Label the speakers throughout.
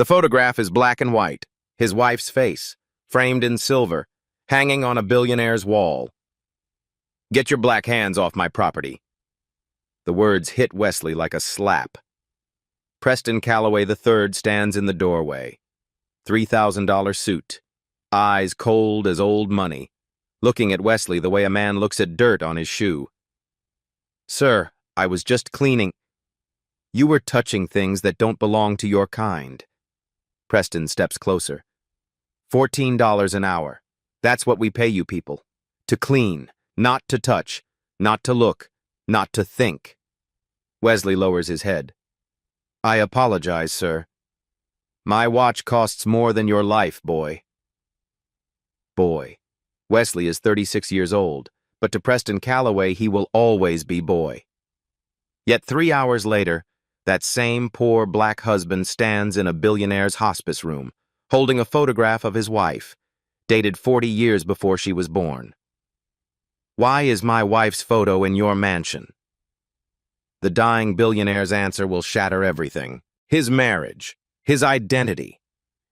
Speaker 1: The photograph is black and white, his wife's face, framed in silver, hanging on a billionaire's wall. "Get your black hands off my property." The words hit Wesley like a slap. Preston Calloway III stands in the doorway. $3,000 suit, eyes cold as old money, looking at Wesley the way a man looks at dirt on his shoe. "Sir, I was just cleaning." "You were touching things that don't belong to your kind." Preston steps closer. $14 an hour. That's what we pay you people. To clean, not to touch, not to look, not to think. Wesley lowers his head. "I apologize, sir. My watch costs more than your life, boy." Boy. Wesley is 36 years old, but to Preston Calloway he will always be boy. Yet 3 hours later, that same poor black husband stands in a billionaire's hospice room, holding a photograph of his wife, dated 40 years before she was born. "Why is my wife's photo in your mansion?" The dying billionaire's answer will shatter everything. His marriage, his identity,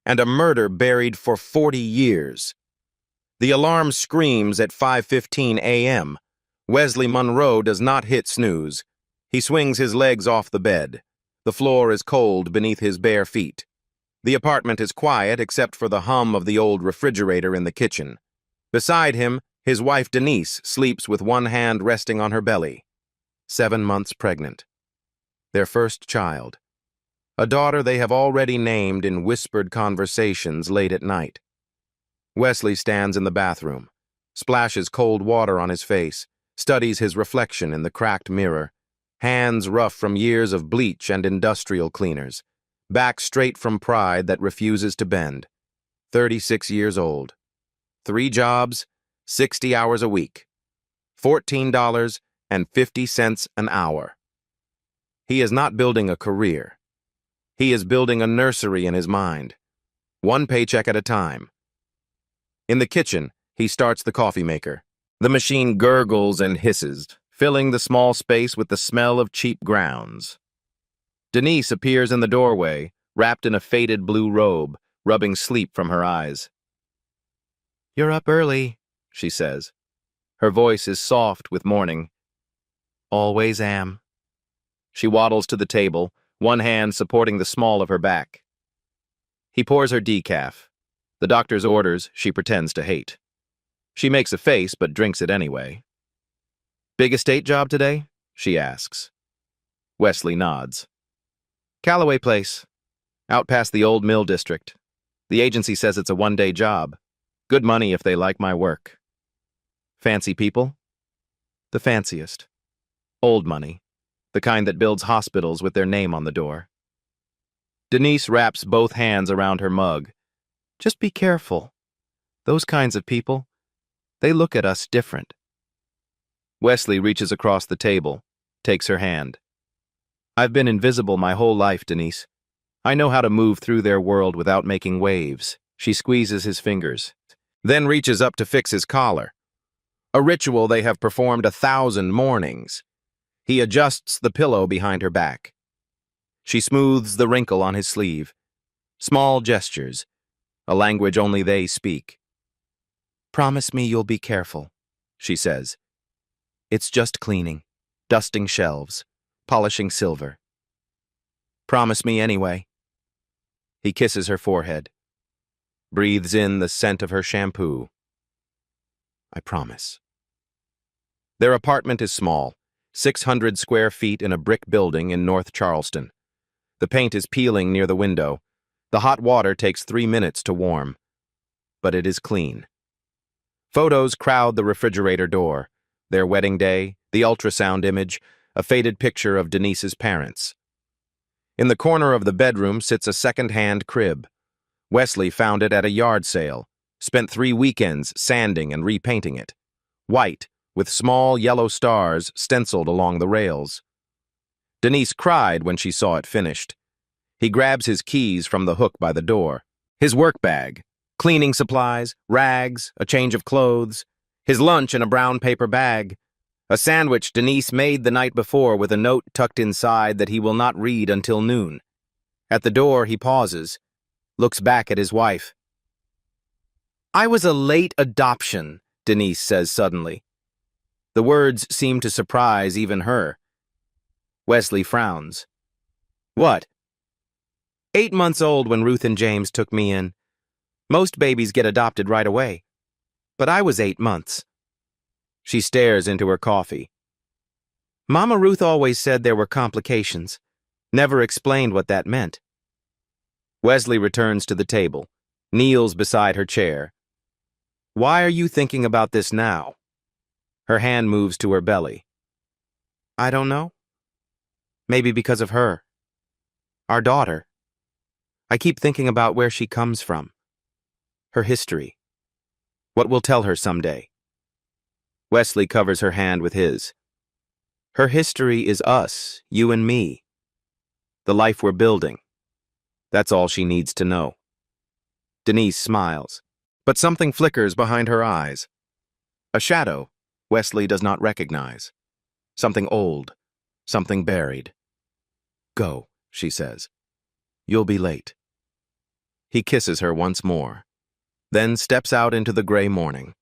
Speaker 1: and a murder buried for 40 years. The alarm screams at 5:15 a.m. Wesley Monroe does not hit snooze. He swings his legs off the bed. The floor is cold beneath his bare feet. The apartment is quiet except for the hum of the old refrigerator in the kitchen. Beside him, his wife Denise sleeps with one hand resting on her belly. 7 months pregnant. Their first child. A daughter they have already named in whispered conversations late at night. Wesley stands in the bathroom, splashes cold water on his face, studies his reflection in the cracked mirror, hands rough from years of bleach and industrial cleaners, back straight from pride that refuses to bend. 36 years old. 3 jobs, 60 hours a week. $14.50 an hour. He is not building a career. He is building a nursery in his mind, one paycheck at a time. In the kitchen, he starts the coffee maker. The machine gurgles and hisses, filling the small space with the smell of cheap grounds. Denise appears in the doorway, wrapped in a faded blue robe, rubbing sleep from her eyes. "You're up early," she says. Her voice is soft with morning. "Always am." She waddles to the table, one hand supporting the small of her back. He pours her decaf. The doctor's orders she pretends to hate. She makes a face but drinks it anyway. "Big estate job today?" she asks. Wesley nods. "Calloway Place, out past the old mill district. The agency says it's a one-day job. Good money if they like my work." "Fancy people?" "The fanciest. Old money, the kind that builds hospitals with their name on the door." Denise wraps both hands around her mug. "Just be careful. Those kinds of people, they look at us different." Wesley reaches across the table, takes her hand. "I've been invisible my whole life, Denise. I know how to move through their world without making waves." She squeezes his fingers, then reaches up to fix his collar. A ritual they have performed 1,000 mornings. He adjusts the pillow behind her back. She smooths the wrinkle on his sleeve. Small gestures, a language only they speak. "Promise me you'll be careful," she says. "It's just cleaning, dusting shelves, polishing silver." "Promise me anyway." He kisses her forehead, breathes in the scent of her shampoo. "I promise." Their apartment is small, 600 square feet in a brick building in North Charleston. The paint is peeling near the window. The hot water takes 3 minutes to warm. But it is clean. Photos crowd the refrigerator door. Their wedding day, the ultrasound image, a faded picture of Denise's parents. In the corner of the bedroom sits a second-hand crib. Wesley found it at a yard sale, spent 3 weekends sanding and repainting it. White, with small yellow stars stenciled along the rails. Denise cried when she saw it finished. He grabs his keys from the hook by the door. His work bag, cleaning supplies, rags, a change of clothes, his lunch in a brown paper bag, a sandwich Denise made the night before with a note tucked inside that he will not read until noon. At the door, he pauses, looks back at his wife. "I was a late adoption," Denise says suddenly. The words seem to surprise even her. Wesley frowns. "What?" "8 months old when Ruth and James took me in. Most babies get adopted right away. But I was 8 months." She stares into her coffee. "Mama Ruth always said there were complications. Never explained what that meant." Wesley returns to the table, kneels beside her chair. "Why are you thinking about this now?" Her hand moves to her belly. "I don't know. Maybe because of her. Our daughter. I keep thinking about where she comes from. Her history. What we'll tell her someday." Wesley covers her hand with his. "Her history is us, you and me. The life we're building. That's all she needs to know." Denise smiles, but something flickers behind her eyes. A shadow Wesley does not recognize. Something old, something buried. "Go," she says. "You'll be late." He kisses her once more, then steps out into the gray morning.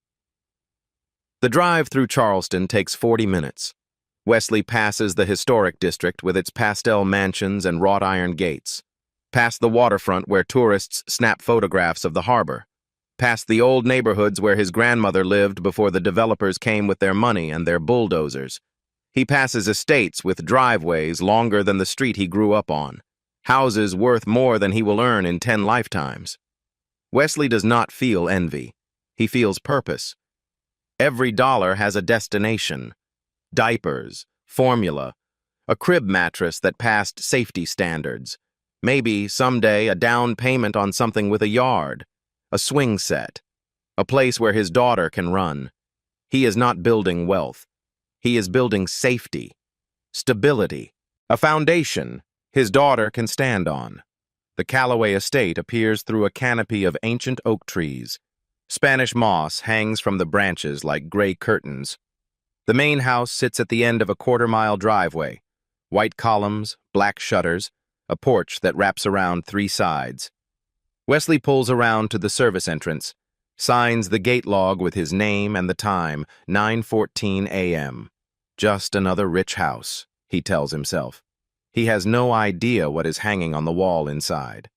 Speaker 1: The drive through Charleston takes 40 minutes. Wesley passes the historic district with its pastel mansions and wrought iron gates, past the waterfront where tourists snap photographs of the harbor, past the old neighborhoods where his grandmother lived before the developers came with their money and their bulldozers. He passes estates with driveways longer than the street he grew up on, houses worth more than he will earn in 10 lifetimes. Wesley does not feel envy. He feels purpose. Every dollar has a destination. Diapers, formula, a crib mattress that passed safety standards, maybe someday a down payment on something with a yard, a swing set, a place where his daughter can run. He is not building wealth. He is building safety, stability, a foundation his daughter can stand on. The Callaway estate appears through a canopy of ancient oak trees. Spanish moss hangs from the branches like gray curtains. The main house sits at the end of a quarter-mile driveway. White columns, black shutters, a porch that wraps around 3 sides. Wesley pulls around to the service entrance, signs the gate log with his name and the time, 9:14 a.m. Just another rich house, he tells himself. He has no idea what is hanging on the wall inside.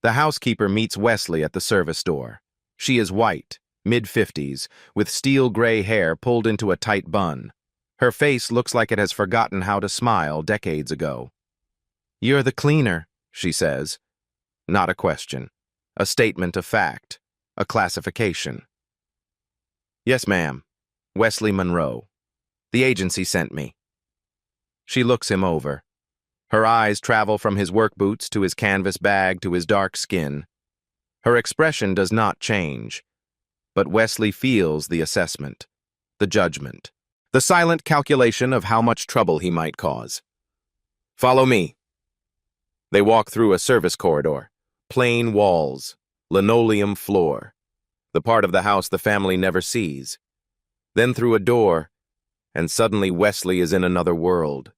Speaker 1: The housekeeper meets Wesley at the service door. She is white, mid-50s, with steel-gray hair pulled into a tight bun. Her face looks like it has forgotten how to smile decades ago. "You're the cleaner," she says. Not a question. A statement of fact. A classification. "Yes, ma'am. Wesley Monroe. The agency sent me." She looks him over. Her eyes travel from his work boots to his canvas bag to his dark skin. Her expression does not change, but Wesley feels the assessment, the judgment, the silent calculation of how much trouble he might cause. "Follow me." They walk through a service corridor, plain walls, linoleum floor, the part of the house the family never sees. Then through a door, and suddenly Wesley is in another world.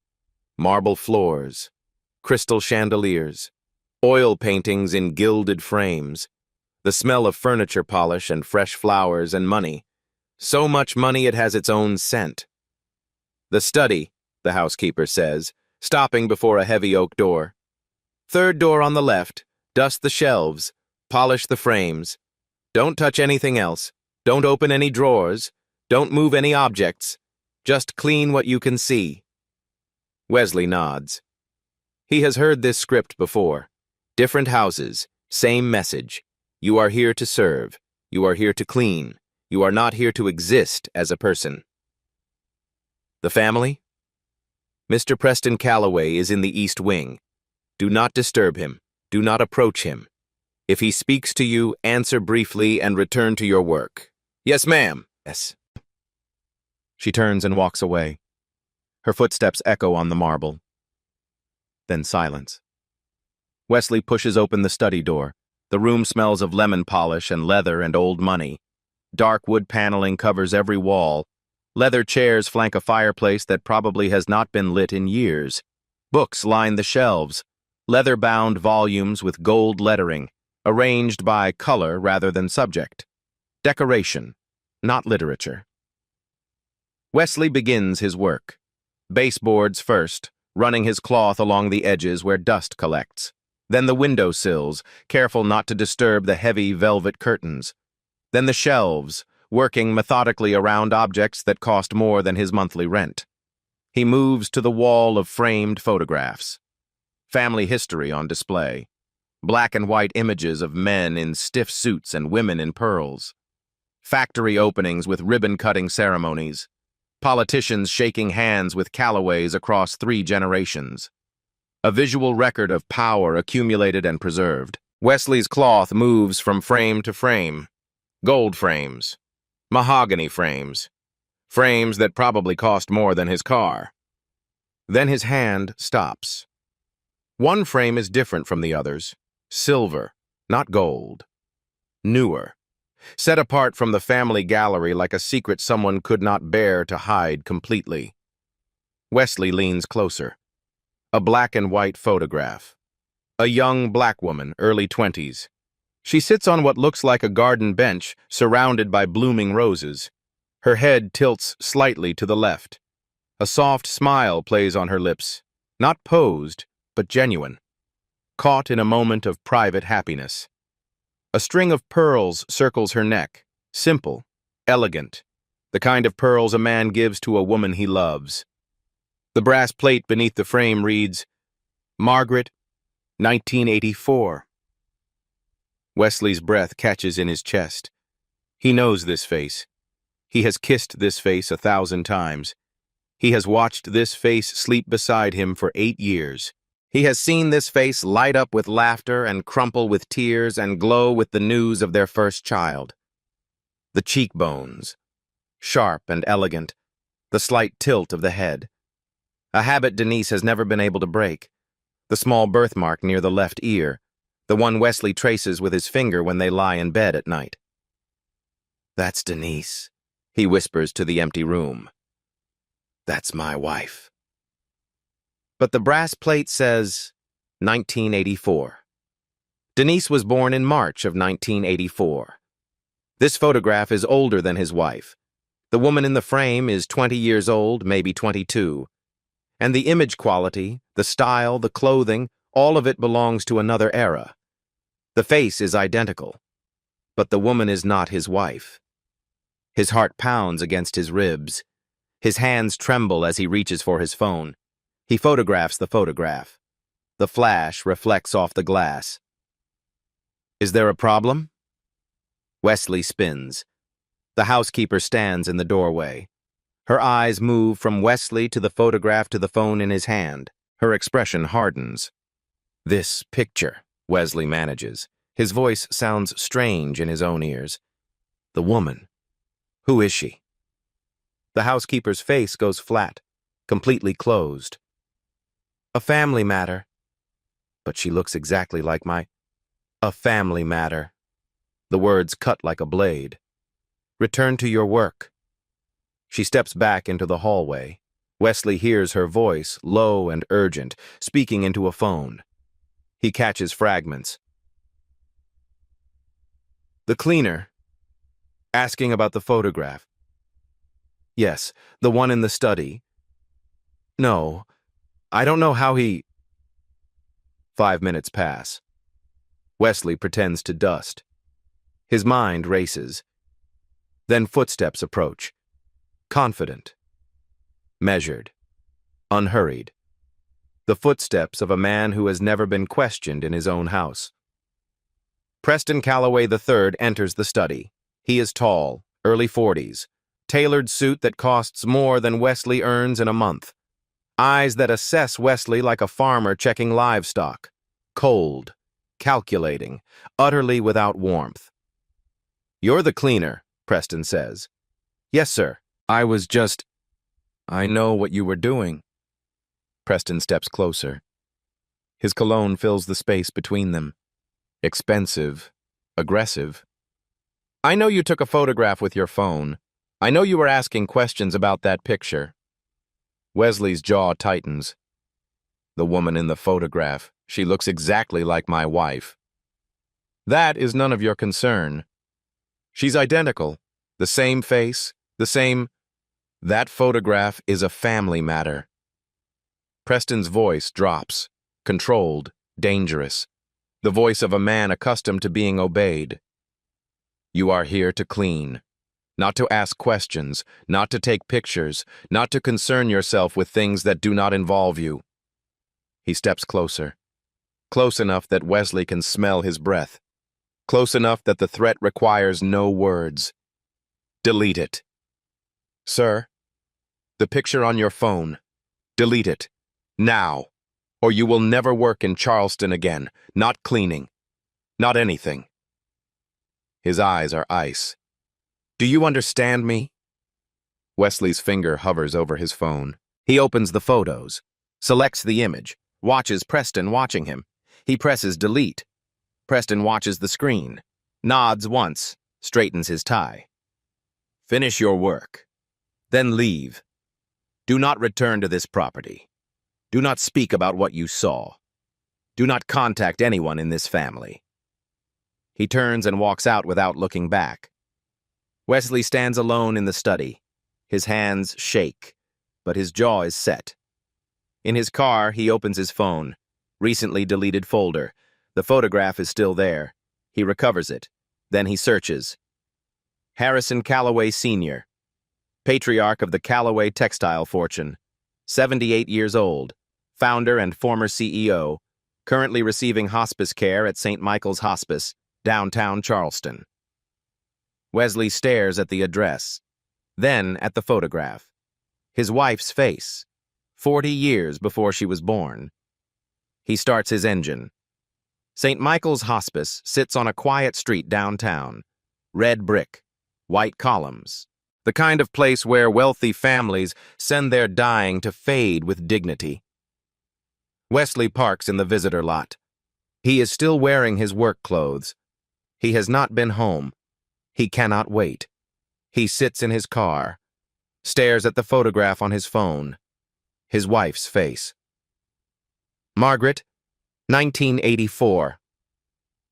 Speaker 1: Marble floors, crystal chandeliers, oil paintings in gilded frames, the smell of furniture polish and fresh flowers and money. So much money it has its own scent. "The study," the housekeeper says, stopping before a heavy oak door. "Third door on the left. Dust the shelves. Polish the frames. Don't touch anything else. Don't open any drawers. Don't move any objects. Just clean what you can see." Wesley nods. He has heard this script before. Different houses, same message. You are here to serve. You are here to clean. You are not here to exist as a person. The family? Mr. Preston Callaway is in the East Wing. Do not disturb him. Do not approach him. If he speaks to you, answer briefly and return to your work. "Yes, ma'am." "Yes." She turns and walks away. Her footsteps echo on the marble. Then silence. Wesley pushes open the study door. The room smells of lemon polish and leather and old money. Dark wood paneling covers every wall. Leather chairs flank a fireplace that probably has not been lit in years. Books line the shelves. Leather-bound volumes with gold lettering. arranged by color rather than subject. Decoration, not literature. Wesley begins his work. Baseboards first, running his cloth along the edges where dust collects. Then the window sills, careful not to disturb the heavy velvet curtains. Then the shelves, working methodically around objects that cost more than his monthly rent. He moves to the wall of framed photographs. Family history on display. Black and white images of men in stiff suits and women in pearls. Factory openings with ribbon-cutting ceremonies. Politicians shaking hands with Callaways across 3 generations. A visual record of power accumulated and preserved. Wesley's cloth moves from frame to frame. Gold frames. Mahogany frames. Frames that probably cost more than his car. Then his hand stops. One frame is different from the others. Silver, not gold. Newer. Set apart from the family gallery like a secret someone could not bear to hide completely. Wesley leans closer. A black and white photograph. A young black woman, early 20s. She sits on what looks like a garden bench, surrounded by blooming roses. Her head tilts slightly to the left. A soft smile plays on her lips, not posed, but genuine. Caught in a moment of private happiness. A string of pearls circles her neck, simple, elegant, the kind of pearls a man gives to a woman he loves. The brass plate beneath the frame reads, Margaret, 1984. Wesley's breath catches in his chest. He knows this face. He has kissed this face 1,000 times. He has watched this face sleep beside him for 8 years. He has seen this face light up with laughter and crumple with tears and glow with the news of their first child. The cheekbones, sharp and elegant, the slight tilt of the head. A habit Denise has never been able to break. The small birthmark near the left ear, the one Wesley traces with his finger when they lie in bed at night. That's Denise, he whispers to the empty room. That's my wife. But the brass plate says 1984. Denise was born in March of 1984. This photograph is older than his wife. The woman in the frame is 20 years old, maybe 22. And the image quality, the style, the clothing, all of it belongs to another era. The face is identical, but the woman is not his wife. His heart pounds against his ribs. His hands tremble as he reaches for his phone. He photographs the photograph. The flash reflects off the glass. Is there a problem? Wesley spins. The housekeeper stands in the doorway. Her eyes move from Wesley to the photograph to the phone in his hand. Her expression hardens. This picture, Wesley manages. His voice sounds strange in his own ears. The woman. Who is she? The housekeeper's face goes flat, completely closed. A family matter. But she looks exactly like A family matter. The words cut like a blade. Return to your work. She steps back into the hallway. Wesley hears her voice, low and urgent, speaking into a phone. He catches fragments. The cleaner. Asking about the photograph. Yes, the one in the study. No, I don't know how he... 5 minutes pass. Wesley pretends to dust. His mind races. Then footsteps approach. Confident. Measured. Unhurried. The footsteps of a man who has never been questioned in his own house. Preston Calloway III enters the study. He is tall, early 40s, tailored suit that costs more than Wesley earns in a month. Eyes that assess Wesley like a farmer checking livestock. Cold, calculating, utterly without warmth. You're the cleaner, Preston says. Yes, sir. I know what you were doing. Preston steps closer. His cologne fills the space between them. Expensive, aggressive. I know you took a photograph with your phone. I know you were asking questions about that picture. Wesley's jaw tightens. The woman in the photograph, she looks exactly like my wife. That is none of your concern. She's identical. The same face, the same... That photograph is a family matter. Preston's voice drops, controlled, dangerous. The voice of a man accustomed to being obeyed. You are here to clean. Not to ask questions, not to take pictures, not to concern yourself with things that do not involve you. He steps closer. Close enough that Wesley can smell his breath. Close enough that the threat requires no words. Delete it. Sir, the picture on your phone. Delete it. Now. Or you will never work in Charleston again. Not cleaning. Not anything. His eyes are ice. Do you understand me? Wesley's finger hovers over his phone. He opens the photos, selects the image, watches Preston watching him. He presses delete. Preston watches the screen, nods once, straightens his tie. Finish your work. Then leave. Do not return to this property. Do not speak about what you saw. Do not contact anyone in this family. He turns and walks out without looking back. Wesley stands alone in the study. His hands shake, but his jaw is set. In his car, he opens his phone. Recently deleted folder. The photograph is still there. He recovers it. Then he searches. Harrison Calloway Sr., patriarch of the Calloway textile fortune, 78 years old, founder and former CEO, currently receiving hospice care at St. Michael's Hospice, downtown Charleston. Wesley stares at the address, then at the photograph. His wife's face, 40 years before she was born. He starts his engine. St. Michael's Hospice sits on a quiet street downtown. Red brick, white columns. The kind of place where wealthy families send their dying to fade with dignity. Wesley parks in the visitor lot. He is still wearing his work clothes. He has not been home. He cannot wait. He sits in his car, stares at the photograph on his phone. His wife's face. Margaret, 1984.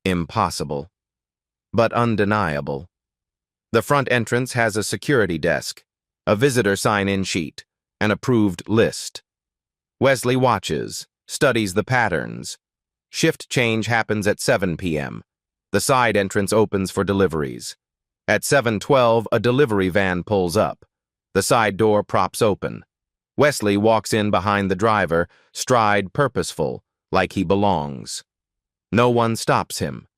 Speaker 1: Impossible, but undeniable. The front entrance has a security desk, a visitor sign-in sheet, an approved list. Wesley watches, studies the patterns. Shift change happens at 7 p.m. The side entrance opens for deliveries. At 7:12, a delivery van pulls up. The side door props open. Wesley walks in behind the driver, stride purposeful, like he belongs. No one stops him.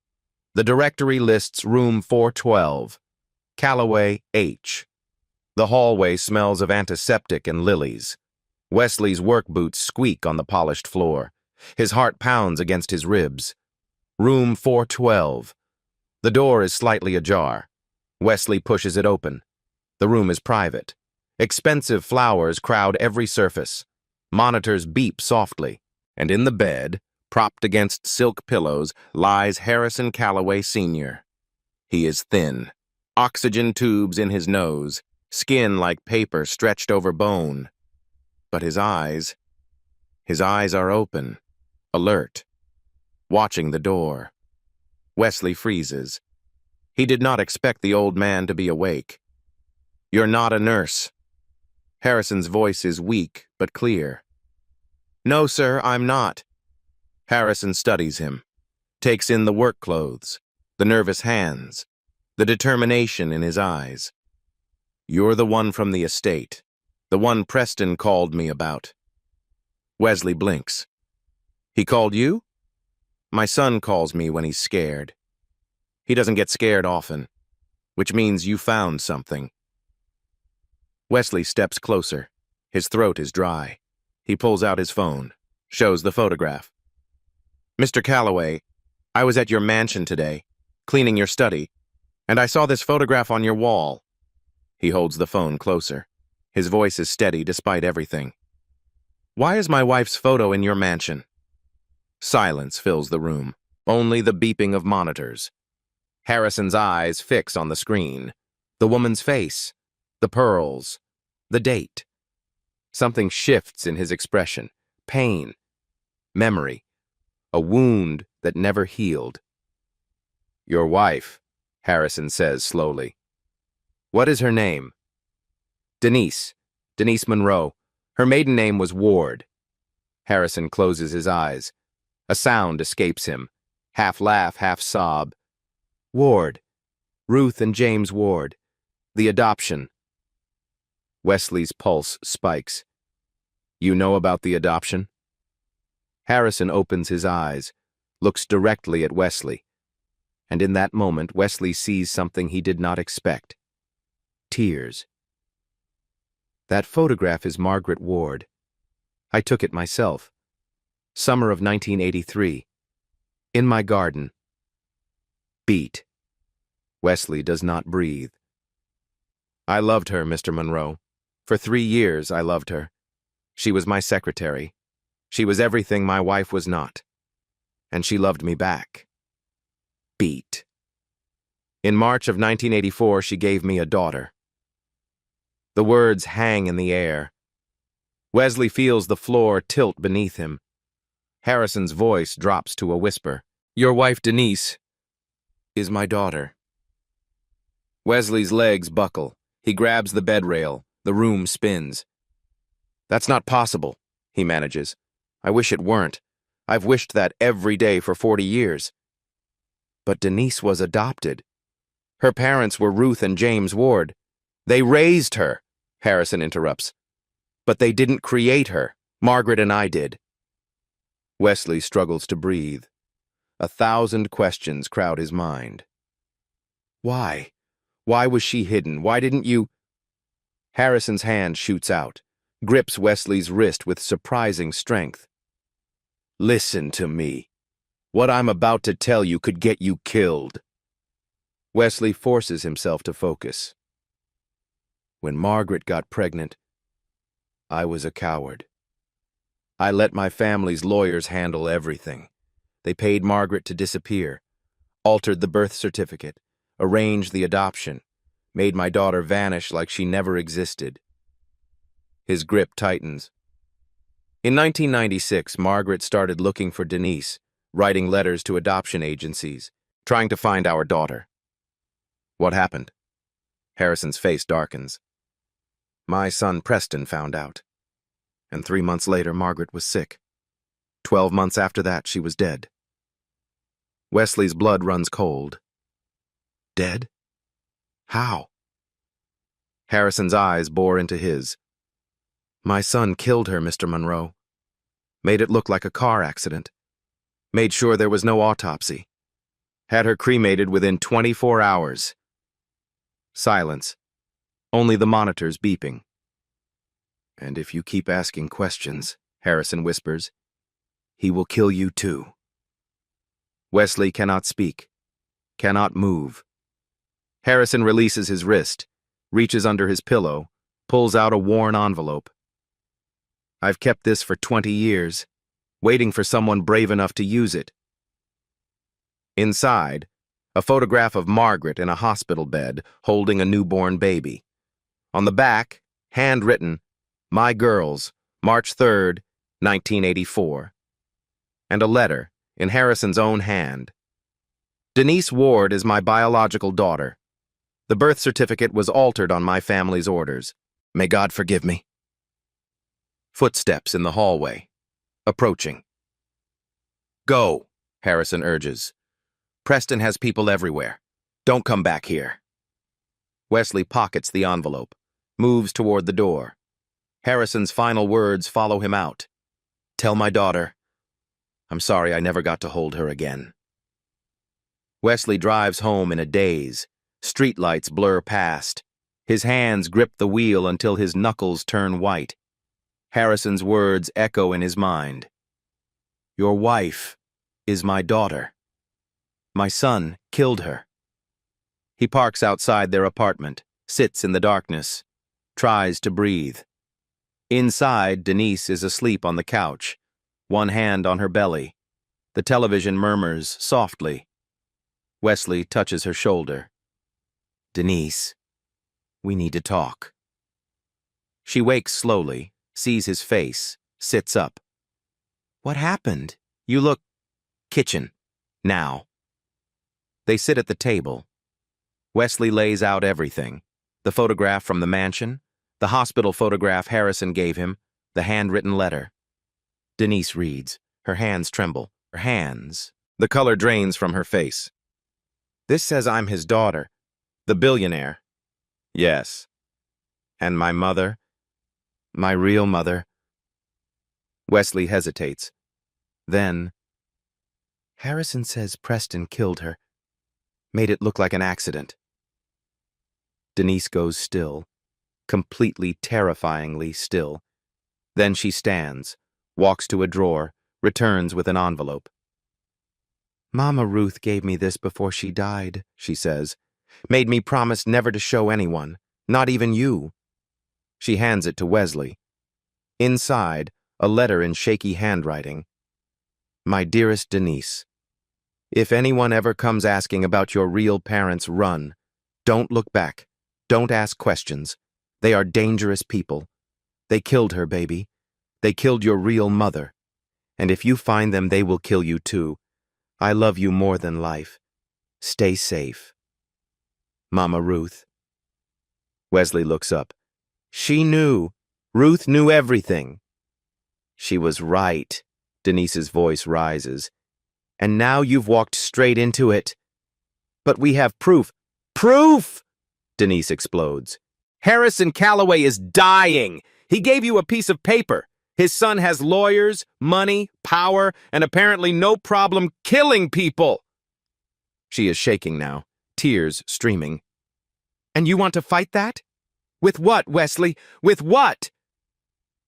Speaker 1: The directory lists room 412. Calloway H. The hallway smells of antiseptic and lilies. Wesley's work boots squeak on the polished floor. His heart pounds against his ribs. Room 412. The door is slightly ajar. Wesley pushes it open. The room is private. Expensive flowers crowd every surface. Monitors beep softly. And in the bed, propped against silk pillows, lies Harrison Calloway Sr. He is thin. Oxygen tubes in his nose, skin like paper stretched over bone. But his eyes are open, alert, watching the door. Wesley freezes. He did not expect the old man to be awake. You're not a nurse. Harrison's voice is weak but clear. No, sir, I'm not. Harrison studies him, takes in the work clothes, the nervous hands, the determination in his eyes. You're the one from the estate, the one Preston called me about. Wesley blinks. He called you? My son calls me when he's scared. He doesn't get scared often, which means you found something. Wesley steps closer. His throat is dry. He pulls out his phone, shows the photograph. Mr. Calloway, I was at your mansion today, cleaning your study, and I saw this photograph on your wall. He holds the phone closer. His voice is steady despite everything. Why is my wife's photo in your mansion? Silence fills the room, only the beeping of monitors. Harrison's eyes fix on the screen. The woman's face, the pearls, the date. Something shifts in his expression. Pain, memory, a wound that never healed. Your wife, Harrison says slowly. What is her name? Denise. Denise Monroe. Her maiden name was Ward. Harrison closes his eyes. A sound escapes him. Half laugh, half sob. Ward. Ruth and James Ward. The adoption. Wesley's pulse spikes. You know about the adoption? Harrison opens his eyes, looks directly at Wesley. And in that moment, Wesley sees something he did not expect. Tears. That photograph is Margaret Ward. I took it myself. Summer of 1983. In my garden. Beat. Wesley does not breathe. I loved her, Mr. Monroe. For 3 years I loved her. She was my secretary. She was everything my wife was not. And she loved me back. Beat. In March of 1984, she gave me a daughter. The words hang in the air. Wesley feels the floor tilt beneath him. Harrison's voice drops to a whisper. Your wife, Denise, is my daughter. Wesley's legs buckle. He grabs the bed rail. The room spins. That's not possible, he manages. I wish it weren't. I've wished that every day for 40 years. But Denise was adopted. Her parents were Ruth and James Ward. They raised her, Harrison interrupts. But they didn't create her. Margaret and I did. Wesley struggles to breathe. 1,000 questions crowd his mind. Why? Why was she hidden? Why didn't you? Harrison's hand shoots out, grips Wesley's wrist with surprising strength. Listen to me. What I'm about to tell you could get you killed. Wesley forces himself to focus. When Margaret got pregnant, I was a coward. I let my family's lawyers handle everything. They paid Margaret to disappear, altered the birth certificate, arranged the adoption, made my daughter vanish like she never existed. His grip tightens. In 1996, Margaret started looking for Denise, writing letters to adoption agencies, trying to find our daughter. What happened? Harrison's face darkens. My son Preston found out. And 3 months later, Margaret was sick. 12 months after that, she was dead. Wesley's blood runs cold. Dead? How? Harrison's eyes bore into his. My son killed her, Mr. Monroe. Made it look like a car accident. Made sure there was no autopsy. Had her cremated within 24 hours. Silence. Only the monitors beeping. And if you keep asking questions, Harrison whispers, he will kill you too. Wesley cannot speak, cannot move. Harrison releases his wrist, reaches under his pillow, pulls out a worn envelope. I've kept this for 20 years, waiting for someone brave enough to use it. Inside, a photograph of Margaret in a hospital bed holding a newborn baby. On the back, handwritten, My Girls, March 3rd, 1984. And a letter, in Harrison's own hand. Denise Ward is my biological daughter. The birth certificate was altered on my family's orders. May God forgive me. Footsteps in the hallway. Approaching. Go, Harrison urges. Preston has people everywhere. Don't come back here. Wesley pockets the envelope, moves toward the door. Harrison's final words follow him out. Tell my daughter, I'm sorry I never got to hold her again. Wesley drives home in a daze. Streetlights blur past. His hands grip the wheel until his knuckles turn white. Harrison's words echo in his mind. Your wife is my daughter. My son killed her. He parks outside their apartment, sits in the darkness, tries to breathe. Inside, Denise is asleep on the couch, one hand on her belly. The television murmurs softly. Wesley touches her shoulder. Denise, we need to talk. She wakes slowly, sees his face, sits up. What happened? You look... Kitchen. Now. They sit at the table. Wesley lays out everything. The photograph from the mansion, the hospital photograph Harrison gave him, the handwritten letter. Denise reads. Her hands tremble. Her hands. The color drains from her face. This says I'm his daughter, the billionaire. Yes. And my mother? My real mother? Wesley hesitates. Then, Harrison says Preston killed her. Made it look like an accident. Denise goes still, completely terrifyingly still. Then she stands, walks to a drawer, returns with an envelope. Mama Ruth gave me this before she died, she says. Made me promise never to show anyone, not even you. She hands it to Wesley. Inside, a letter in shaky handwriting. My dearest Denise, if anyone ever comes asking about your real parents, run. Don't look back. Don't ask questions. They are dangerous people. They killed her, baby. They killed your real mother. And if you find them, they will kill you too. I love you more than life. Stay safe. Mama Ruth. Wesley looks up. She knew. Ruth knew everything. She was right. Denise's voice rises. And now you've walked straight into it. But we have proof. Proof! Denise explodes. Harrison Calloway is dying. He gave you a piece of paper. His son has lawyers, money, power, and apparently no problem killing people. She is shaking now, tears streaming. And you want to fight that? With what, Wesley? With what?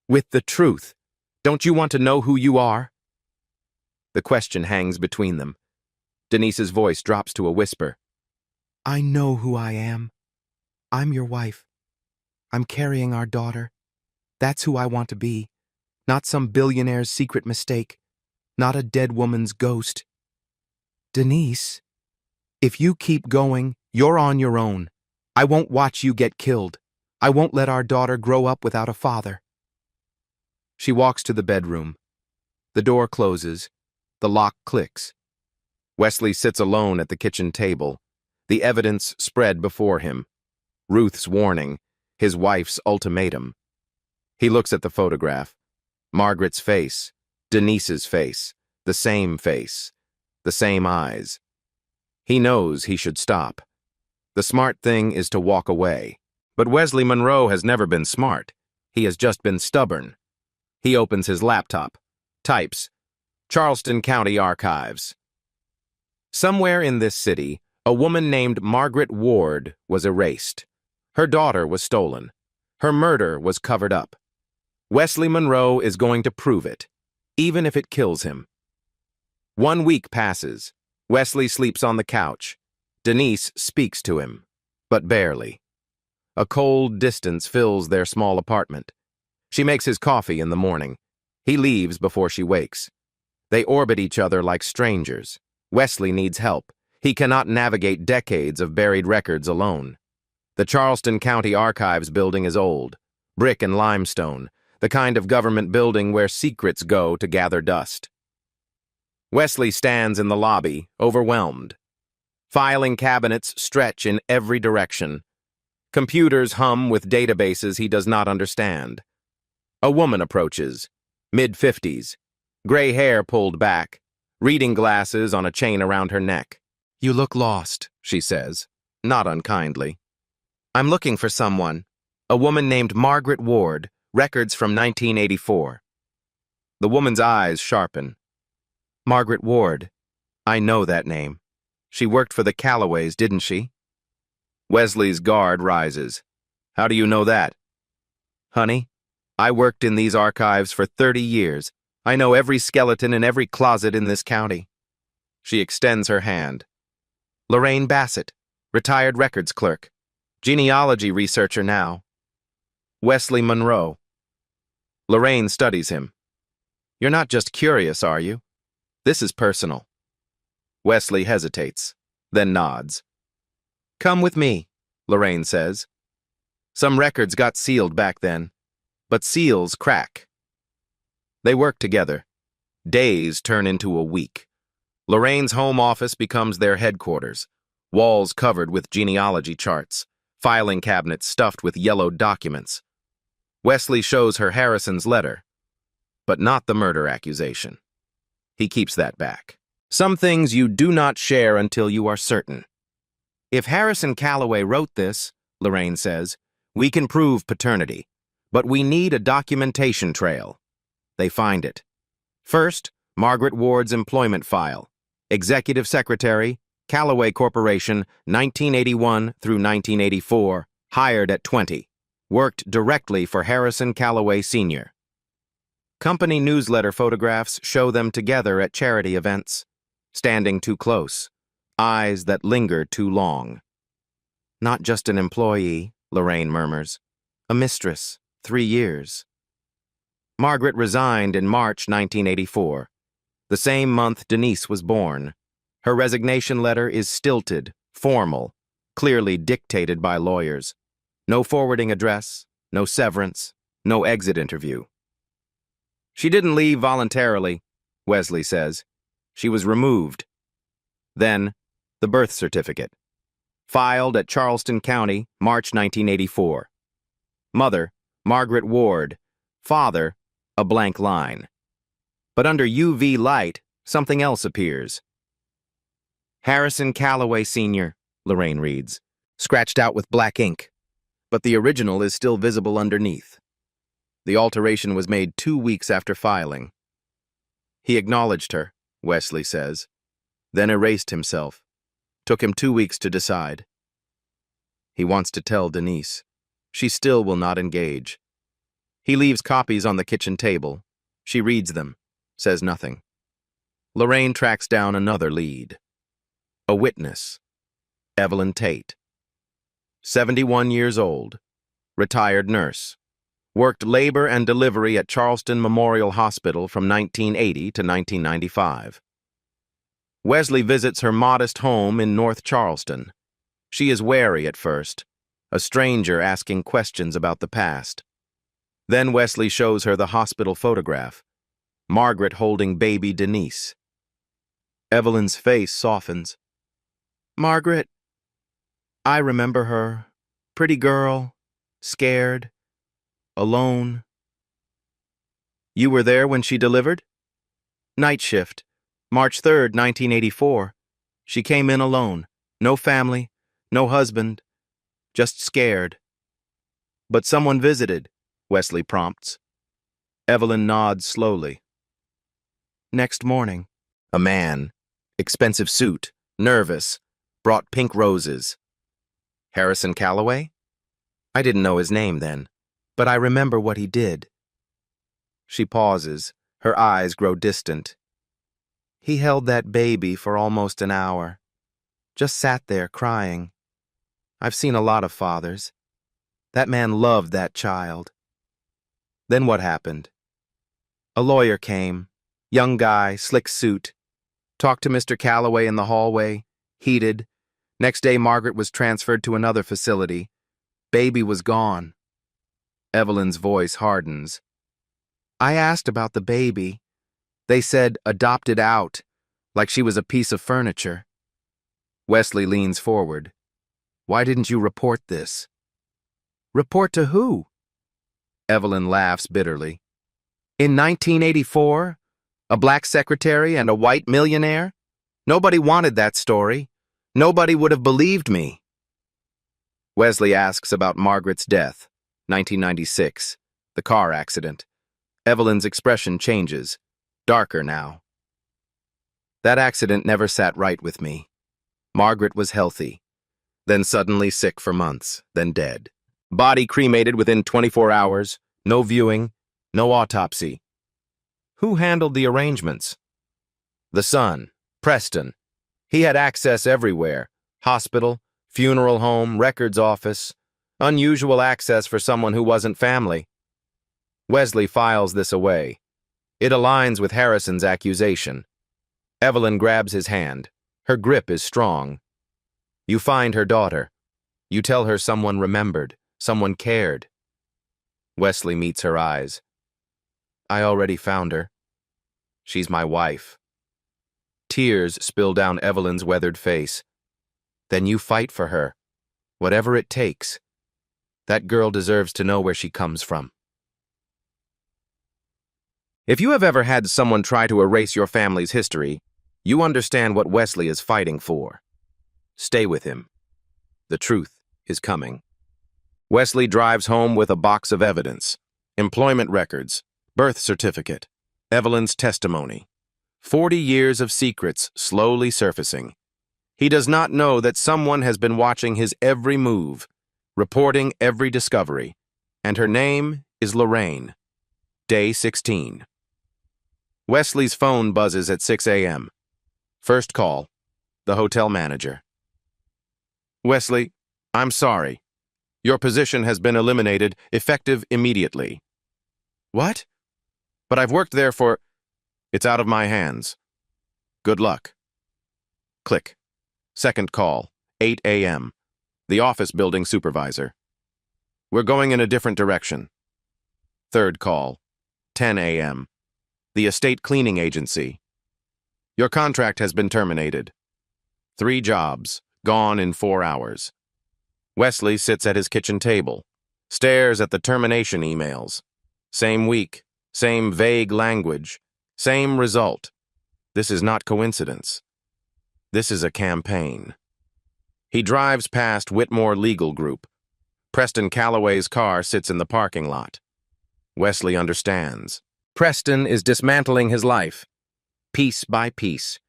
Speaker 1: With the truth. Don't you want to know who you are? The question hangs between them. Denise's voice drops to a whisper. I know who I am. I'm your wife. I'm carrying our daughter. That's who I want to be. Not some billionaire's secret mistake. Not a dead woman's ghost. Denise, if you keep going, you're on your own. I won't watch you get killed. I won't let our daughter grow up without a father. She walks to the bedroom. The door closes. The lock clicks. Wesley sits alone at the kitchen table. The evidence spread before him. Ruth's warning, his wife's ultimatum. He looks at the photograph. Margaret's face, Denise's face, the same eyes. He knows he should stop. The smart thing is to walk away. But Wesley Monroe has never been smart. He has just been stubborn. He opens his laptop, types, Charleston County Archives. Somewhere in this city, a woman named Margaret Ward was erased. Her daughter was stolen. Her murder was covered up. Wesley Monroe is going to prove it, even if it kills him. 1 week passes. Wesley sleeps on the couch. Denise speaks to him, but barely. A cold distance fills their small apartment. She makes his coffee in the morning. He leaves before she wakes. They orbit each other like strangers. Wesley needs help. He cannot navigate decades of buried records alone. The Charleston County Archives building is old, brick and limestone, the kind of government building where secrets go to gather dust. Wesley stands in the lobby, overwhelmed. Filing cabinets stretch in every direction. Computers hum with databases he does not understand. A woman approaches, mid-50s, gray hair pulled back, reading glasses on a chain around her neck. You look lost, she says, not unkindly. I'm looking for someone. A woman named Margaret Ward, records from 1984. The woman's eyes sharpen. Margaret Ward. I know that name. She worked for the Callaways, didn't she? Wesley's guard rises. How do you know that? Honey, I worked in these archives for 30 years. I know every skeleton in every closet in this county. She extends her hand. Lorraine Bassett, retired records clerk. Genealogy researcher now. Wesley Monroe. Lorraine studies him. You're not just curious, are you? This is personal. Wesley hesitates, then nods. Come with me, Lorraine says. Some records got sealed back then, but seals crack. They work together. Days turn into a week. Lorraine's home office becomes their headquarters, walls covered with genealogy charts, filing cabinets stuffed with yellowed documents. Wesley shows her Harrison's letter, but not the murder accusation. He keeps that back. Some things you do not share until you are certain. If Harrison Calloway wrote this, Lorraine says, we can prove paternity, but we need a documentation trail. They find it. First, Margaret Ward's employment file. Executive Secretary, Callaway Corporation, 1981 through 1984, hired at 20. Worked directly for Harrison Callaway Sr. Company newsletter photographs show them together at charity events, standing too close, eyes that linger too long. Not just an employee, Lorraine murmurs. A mistress, 3 years. Margaret resigned in March 1984. The same month Denise was born. Her resignation letter is stilted, formal, clearly dictated by lawyers. No forwarding address, no severance, no exit interview. She didn't leave voluntarily, Wesley says. She was removed. Then, the birth certificate. Filed at Charleston County, March 1984. Mother, Margaret Ward. Father, a blank line. But under UV light, something else appears. Harrison Callaway Sr., Lorraine reads, scratched out with black ink, but the original is still visible underneath. The alteration was made 2 weeks after filing. He acknowledged her, Wesley says, then erased himself. Took him 2 weeks to decide. He wants to tell Denise. She still will not engage. He leaves copies on the kitchen table. She reads them, says nothing. Lorraine tracks down another lead. A witness. Evelyn Tate. 71 years old. Retired nurse. Worked labor and delivery at Charleston Memorial Hospital from 1980 to 1995. Wesley visits her modest home in North Charleston. She is wary at first, a stranger asking questions about the past. Then Wesley shows her the hospital photograph, Margaret holding baby Denise. Evelyn's face softens. Margaret, I remember her. Pretty girl, scared, alone. You were there when she delivered? Night shift, March 3rd, 1984. She came in alone. No family, no husband, just scared. But someone visited, Wesley prompts. Evelyn nods slowly. Next morning, a man, expensive suit, nervous, brought pink roses. Harrison Callaway? I didn't know his name then, but I remember what he did. She pauses, her eyes grow distant. He held that baby for almost an hour, just sat there crying. I've seen a lot of fathers. That man loved that child. Then what happened? A lawyer came, young guy, slick suit, talked to Mr. Callaway in the hallway, heated. Next day, Margaret was transferred to another facility. Baby was gone. Evelyn's voice hardens. I asked about the baby. They said adopted out, like she was a piece of furniture. Wesley leans forward. Why didn't you report this? Report to who? Evelyn laughs bitterly. In 1984, a black secretary and a white millionaire? Nobody wanted that story. Nobody would have believed me. Wesley asks about Margaret's death, 1996, the car accident. Evelyn's expression changes, darker now. That accident never sat right with me. Margaret was healthy, then suddenly sick for months, then dead. Body cremated within 24 hours, no viewing, no autopsy. Who handled the arrangements? The son, Preston. He had access everywhere, hospital, funeral home, records office, unusual access for someone who wasn't family. Wesley files this away. It aligns with Harrison's accusation. Evelyn grabs his hand. Her grip is strong. You find her daughter. You tell her someone remembered, someone cared. Wesley meets her eyes. I already found her. She's my wife. Tears spill down Evelyn's weathered face. Then you fight for her, whatever it takes. That girl deserves to know where she comes from. If you have ever had someone try to erase your family's history, you understand what Wesley is fighting for. Stay with him. The truth is coming. Wesley drives home with a box of evidence: employment records, birth certificate, Evelyn's testimony. 40 years of secrets slowly surfacing. He does not know that someone has been watching his every move, reporting every discovery, and her name is Lorraine. Day 16. Wesley's phone buzzes at 6 a.m. First call, the hotel manager. Wesley, I'm sorry. Your position has been eliminated, effective immediately. What? But I've worked there for... It's out of my hands. Good luck. Click. Second call, 8 a.m. The office building supervisor. We're going in a different direction. Third call, 10 a.m. The estate cleaning agency. Your contract has been terminated. 3 jobs, gone in 4 hours. Wesley sits at his kitchen table, stares at the termination emails. Same week, same vague language, same result. This is not coincidence. This is a campaign. He drives past Whitmore Legal Group. Preston Calloway's car sits in the parking lot. Wesley understands. Preston is dismantling his life, piece by piece,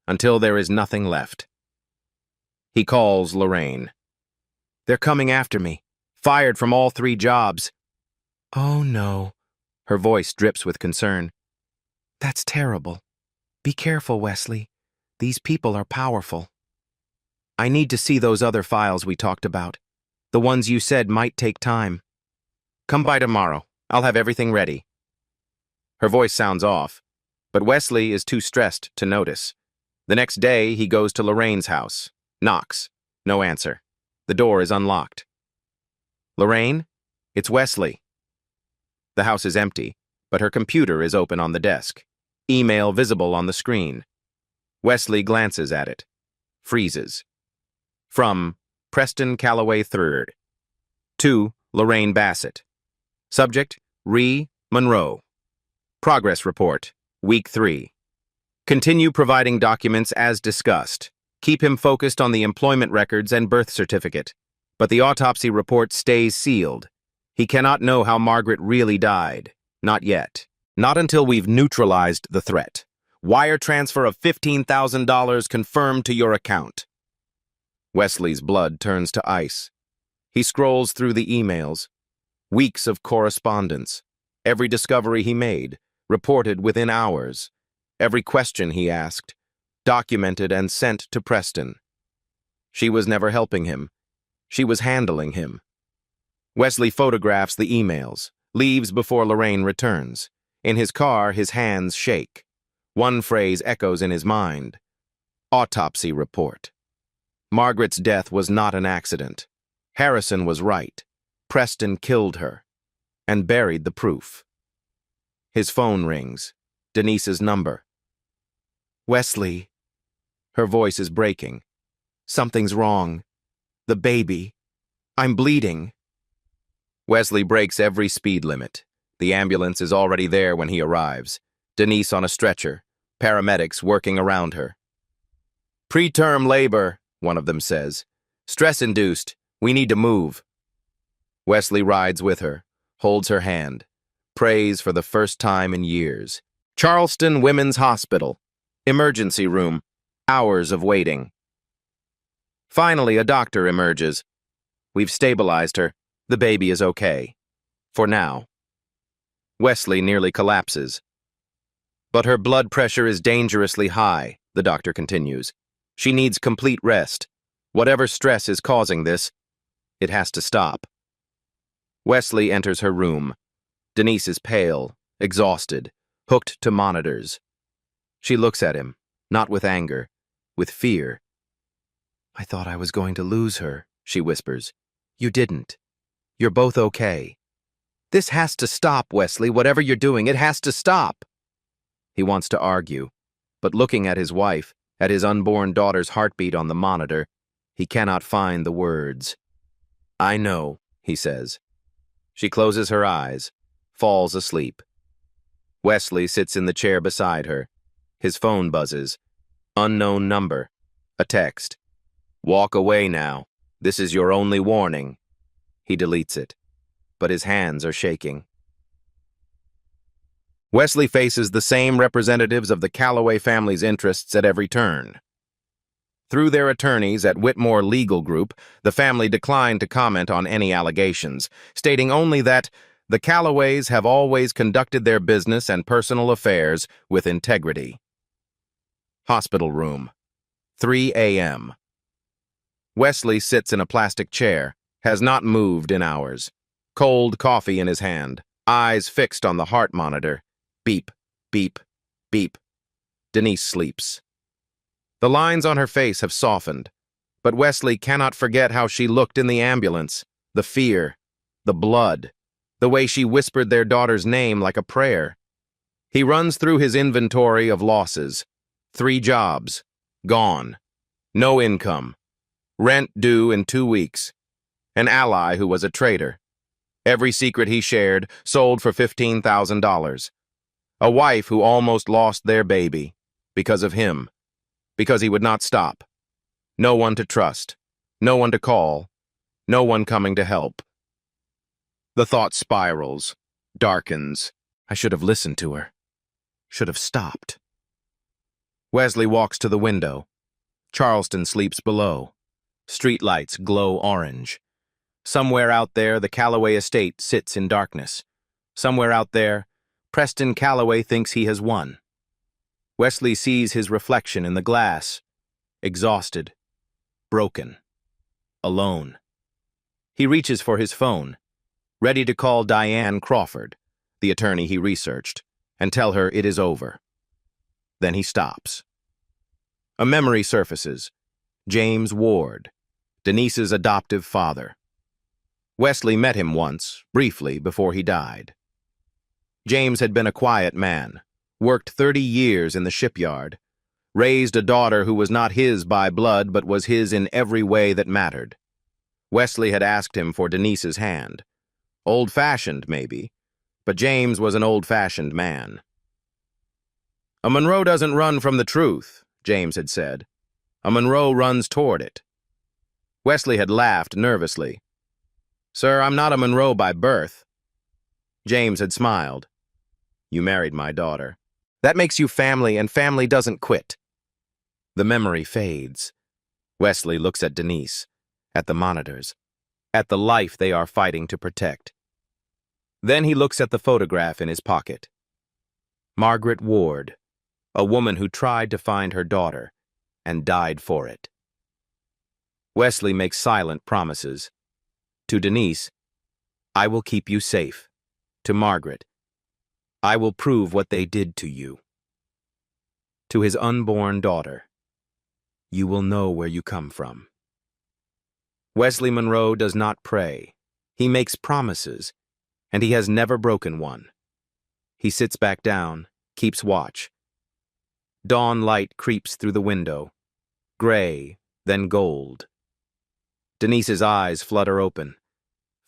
Speaker 1: until there is nothing left. He calls Lorraine. They're coming after me, fired from all 3 jobs. Oh no. Her voice drips with concern. That's terrible. Be careful, Wesley. These people are powerful. I need to see those other files we talked about. The ones you said might take time. Come by tomorrow. I'll have everything ready. Her voice sounds off, but Wesley is too stressed to notice. The next day, he goes to Lorraine's house. Knocks. No answer. The door is unlocked. Lorraine? It's Wesley. The house is empty, but her computer is open on the desk. Email visible on the screen. Wesley glances at it. Freezes. From Preston Calloway III. To Lorraine Bassett. Subject, Ree Monroe. Progress report, week 3. Continue providing documents as discussed. Keep him focused on the employment records and birth certificate. But the autopsy report stays sealed. He cannot know how Margaret really died. Not yet. Not until we've neutralized the threat. Wire transfer of $15,000 confirmed to your account. Wesley's blood turns to ice. He scrolls through the emails. Weeks of correspondence. Every discovery he made, reported within hours. Every question he asked, documented and sent to Preston. She was never helping him. She was handling him. Wesley photographs the emails, leaves before Lorraine returns. In his car, his hands shake. One phrase echoes in his mind. Autopsy report. Margaret's death was not an accident. Harrison was right. Preston killed her and buried the proof. His phone rings. Denise's number. Wesley. Her voice is breaking. Something's wrong. The baby. I'm bleeding. Wesley breaks every speed limit. The ambulance is already there when he arrives. Denise on a stretcher. Paramedics working around her. Preterm labor, one of them says. Stress-induced. We need to move. Wesley rides with her, holds her hand, prays for the first time in years. Charleston Women's Hospital. Emergency room. Hours of waiting. Finally, a doctor emerges. We've stabilized her. The baby is okay. For now. Wesley nearly collapses. But her blood pressure is dangerously high, the doctor continues. She needs complete rest. Whatever stress is causing this, it has to stop. Wesley enters her room. Denise is pale, exhausted, hooked to monitors. She looks at him, not with anger, with fear. I thought I was going to lose her, she whispers. You didn't. You're both okay. This has to stop, Wesley. Whatever you're doing, it has to stop. He wants to argue. but looking at his wife, at his unborn daughter's heartbeat on the monitor, he cannot find the words. "I know," he says. She closes her eyes, falls asleep. Wesley sits in the chair beside her. His phone buzzes. Unknown number. A text. "Walk away now. This is your only warning." He deletes it, but his hands are shaking. Wesley faces the same representatives of the Calloway family's interests at every turn. Through their attorneys at Whitmore Legal Group, the family declined to comment on any allegations, stating only that the Calloways have always conducted their business and personal affairs with integrity. Hospital room. 3 a.m. Wesley sits in a plastic chair, has not moved in hours. Cold coffee in his hand, eyes fixed on the heart monitor. Beep, beep, beep. Denise sleeps. The lines on her face have softened, but Wesley cannot forget how she looked in the ambulance, the fear, the blood, the way she whispered their daughter's name like a prayer. He runs through his inventory of losses. 3 jobs, gone. No income. Rent due in 2 weeks. An ally who was a traitor. Every secret he shared sold for $15,000. A wife who almost lost their baby because of him. Because he would not stop. No one to trust. No one to call. No one coming to help. The thought spirals, darkens. I should have listened to her. Should have stopped. Wesley walks to the window. Charleston sleeps below. Streetlights glow orange. Somewhere out there, the Calloway estate sits in darkness. Somewhere out there, Preston Calloway thinks he has won. Wesley sees his reflection in the glass, exhausted, broken, alone. He reaches for his phone, ready to call Diane Crawford, the attorney he researched, and tell her it is over. Then he stops. A memory surfaces. James Ward, Denise's adoptive father. Wesley met him once, briefly, before he died. James had been a quiet man, worked 30 years in the shipyard, raised a daughter who was not his by blood but was his in every way that mattered. Wesley had asked him for Denise's hand. Old-fashioned, maybe, but James was an old-fashioned man. "A Monroe doesn't run from the truth," James had said. "A Monroe runs toward it." Wesley had laughed nervously. "Sir, I'm not a Monroe by birth." James had smiled. "You married my daughter. That makes you family, and family doesn't quit." The memory fades. Wesley looks at Denise, at the monitors, at the life they are fighting to protect. Then he looks at the photograph in his pocket. Margaret Ward, a woman who tried to find her daughter and died for it. Wesley makes silent promises. To Denise, "I will keep you safe." To Margaret, "I will prove what they did to you." To his unborn daughter, "You will know where you come from." Wesley Monroe does not pray. He makes promises, and he has never broken one. He sits back down, keeps watch. Dawn light creeps through the window, gray, then gold. Denise's eyes flutter open,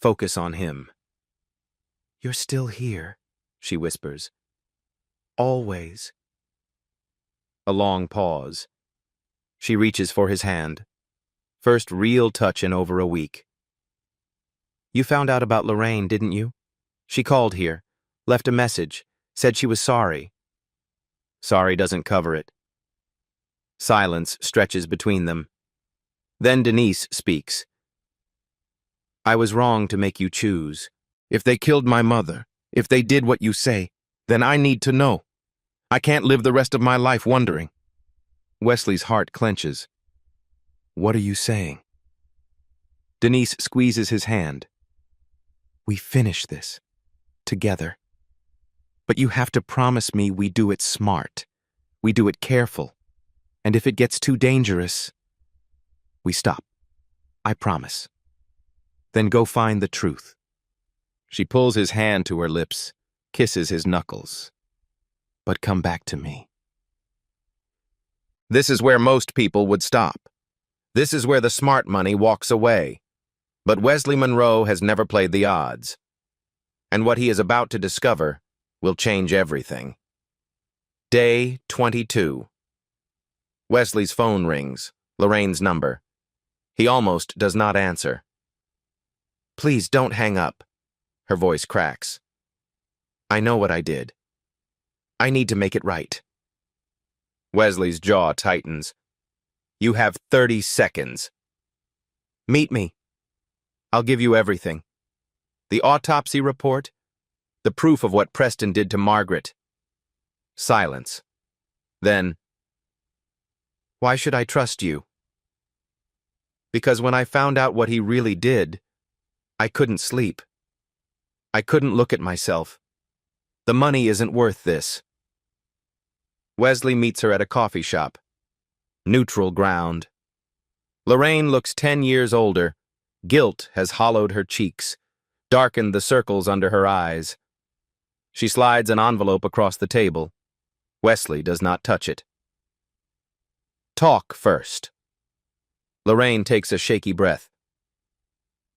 Speaker 1: focus on him. "You're still here," she whispers. "Always." A long pause. She reaches for his hand. First real touch in over a week. "You found out about Lorraine, didn't you? She called here, left a message, said she was sorry." Sorry doesn't cover it. Silence stretches between them. Then Denise speaks. "I was wrong to make you choose. If they killed my mother, if they did what you say, then I need to know. I can't live the rest of my life wondering." Wesley's heart clenches. "What are you saying?" Denise squeezes his hand. "We finish this. Together. But you have to promise me we do it smart. We do it careful. And if it gets too dangerous, we stop. I promise. Then go find the truth." She pulls his hand to her lips, kisses his knuckles. "But come back to me." This is where most people would stop. This is where the smart money walks away. But Wesley Monroe has never played the odds. And what he is about to discover will change everything. Day 22. Wesley's phone rings, Lorraine's number. He almost does not answer. "Please don't hang up." Her voice cracks. "I know what I did. I need to make it right." Wesley's jaw tightens. "You have 30 seconds. Meet me. I'll give you everything. The autopsy report, the proof of what Preston did to Margaret." Silence. Then, "Why should I trust you?" "Because when I found out what he really did, I couldn't sleep. I couldn't look at myself. The money isn't worth this." Wesley meets her at a coffee shop. Neutral ground. Lorraine looks 10 years older. Guilt has hollowed her cheeks, darkened the circles under her eyes. She slides an envelope across the table. Wesley does not touch it. "Talk first." Lorraine takes a shaky breath.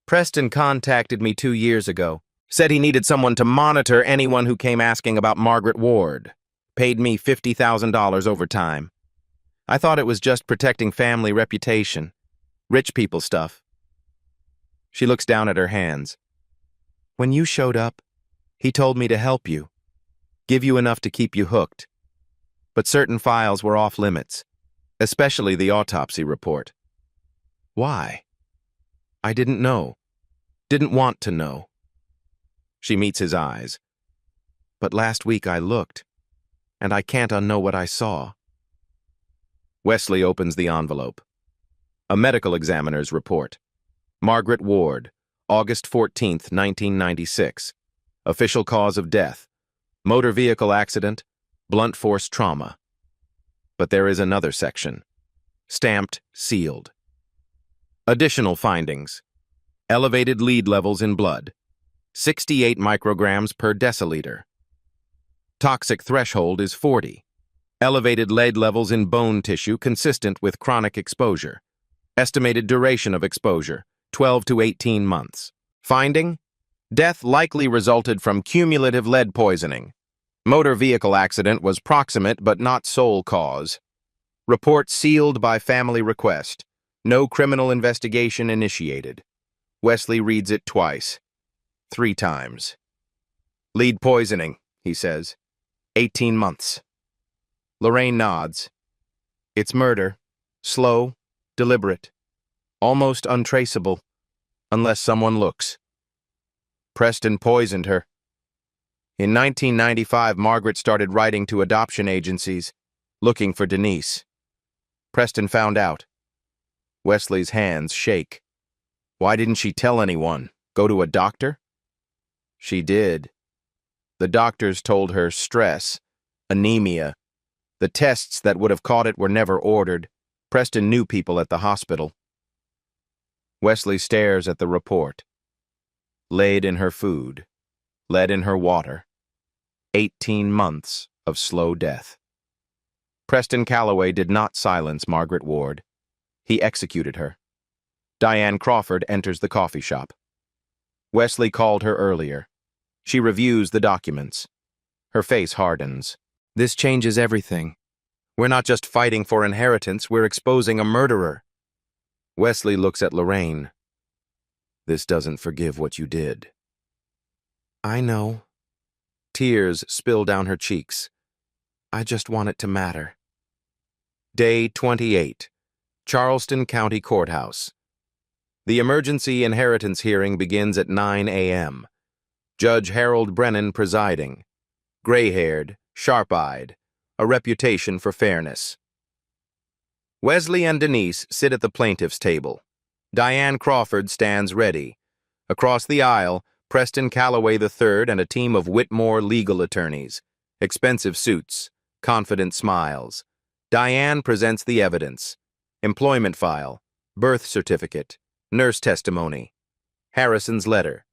Speaker 1: "Preston contacted me 2 years ago. Said he needed someone to monitor anyone who came asking about Margaret Ward. Paid me $50,000 overtime. I thought it was just protecting family reputation. Rich people stuff." She looks down at her hands. "When you showed up, he told me to help you. Give you enough to keep you hooked. But certain files were off limits, especially the autopsy report." "Why?" "I didn't know. Didn't want to know." She meets his eyes. "But last week I looked, and I can't unknow what I saw." Wesley opens the envelope. A medical examiner's report. Margaret Ward, August 14th, 1996. Official cause of death. Motor vehicle accident, blunt force trauma. But there is another section. Stamped, sealed. Additional findings. Elevated lead levels in blood. 68 micrograms per deciliter. Toxic threshold is 40. Elevated lead levels in bone tissue consistent with chronic exposure. Estimated duration of exposure, 12 to 18 months. Finding? Death likely resulted from cumulative lead poisoning. Motor vehicle accident was proximate but not sole cause. Report sealed by family request. No criminal investigation initiated. Wesley reads it twice. 3 times. "Lead poisoning," he says. 18 months. Lorraine nods. "It's murder. Slow, deliberate. Almost untraceable, unless someone looks. Preston poisoned her. In 1995, Margaret started writing to adoption agencies, looking for Denise. Preston found out." Wesley's hands shake. "Why didn't she tell anyone? Go to a doctor?" "She did. The doctors told her stress, anemia. The tests that would have caught it were never ordered. Preston knew people at the hospital." Wesley stares at the report. Lead in her food. Lead in her water. 18 months of slow death. Preston Calloway did not silence Margaret Ward. He executed her. Diane Crawford enters the coffee shop. Wesley called her earlier. She reviews the documents. Her face hardens. "This changes everything. We're not just fighting for inheritance, we're exposing a murderer." Wesley looks at Lorraine. "This doesn't forgive what you did." "I know." Tears spill down her cheeks. "I just want it to matter." Day 28. Charleston County Courthouse. The emergency inheritance hearing begins at 9 a.m. Judge Harold Brennan presiding. Gray-haired, sharp-eyed, a reputation for fairness. Wesley and Denise sit at the plaintiff's table. Diane Crawford stands ready. Across the aisle, Preston Calloway III and a team of Whitmore legal attorneys. Expensive suits, confident smiles. Diane presents the evidence. Employment file, birth certificate, nurse testimony. Harrison's letter.